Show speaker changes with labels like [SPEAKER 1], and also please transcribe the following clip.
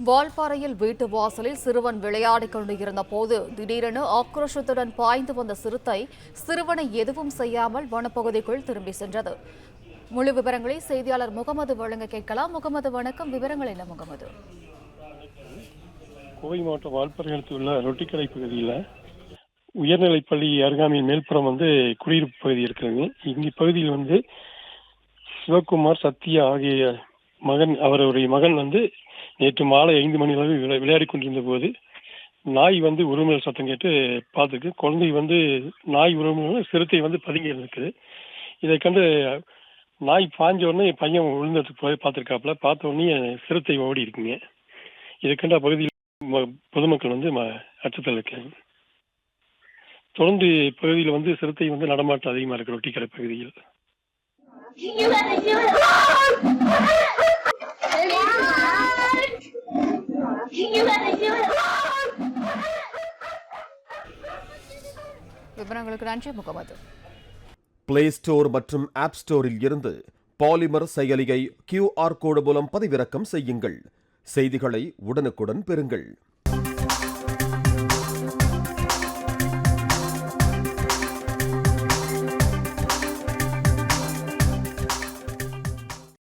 [SPEAKER 1] வால்பாறையில் வீட்டு வாசலில் சிறுவன் விளையாடிக் கொண்டிருந்த போது திடீரென ஆக்ரோஷத்துடன் பாய்ந்து வந்த சிறுத்தை சிறுவனை எதுவும் செய்யாமல் வனப்பகுதிக்குள் திரும்பி சென்றது. முழு விவரங்களை செய்தியாளர் முகமது வழங்க கேட்கலாம். முகமது, வணக்கம். விவரங்கள் என்ன முகமது?
[SPEAKER 2] கோவை மாவட்டம் வால்பாறை அடுத்து உள்ள ரொட்டிக்கடை பகுதியில் உயர்நிலைப்பள்ளி அருகாமையில் மேல்புறம் குடியிருப்பு பகுதி இருக்கிறது. இங்கு பகுதியில் சிவகுமார், சத்யா ஆகிய அவருடைய மகன் நேற்று மாலை 5 மணி அளவு விளையாடி கொண்டிருந்த போது நாய் உருமல் சத்தம் கேட்டு பார்த்துக்கு குழந்தை நாய் உருமல் சிறுத்தை பதுங்கி இருக்குது. இதை கண்டு நாய் பாஞ்ச உடனே பையன் விழுந்ததுக்கு போய் பார்த்துருக்காப்புல. பார்த்த உடனே சிறுத்தை ஓடி இருக்குங்க. இதை கண்டு அப்பகுதியில் பொதுமக்கள் அச்சத்தில் இருக்காங்க. தொடர்ந்து பகுதியில் சிறுத்தை நடமாட்டம் அதிகமாக இருக்கு. ரொட்டிக்கடை பகுதியில்
[SPEAKER 1] விவரங்களுக்கு நன்றி முகமது.
[SPEAKER 3] பிளே ஸ்டோர் மற்றும் ஆப் ஸ்டோரில் இருந்து பாலிமர் செயலியை QR கோடு மூலம் பதிவிறக்கம் செய்யுங்கள். செய்திகளை உடனுக்குடன் பெறுங்கள்.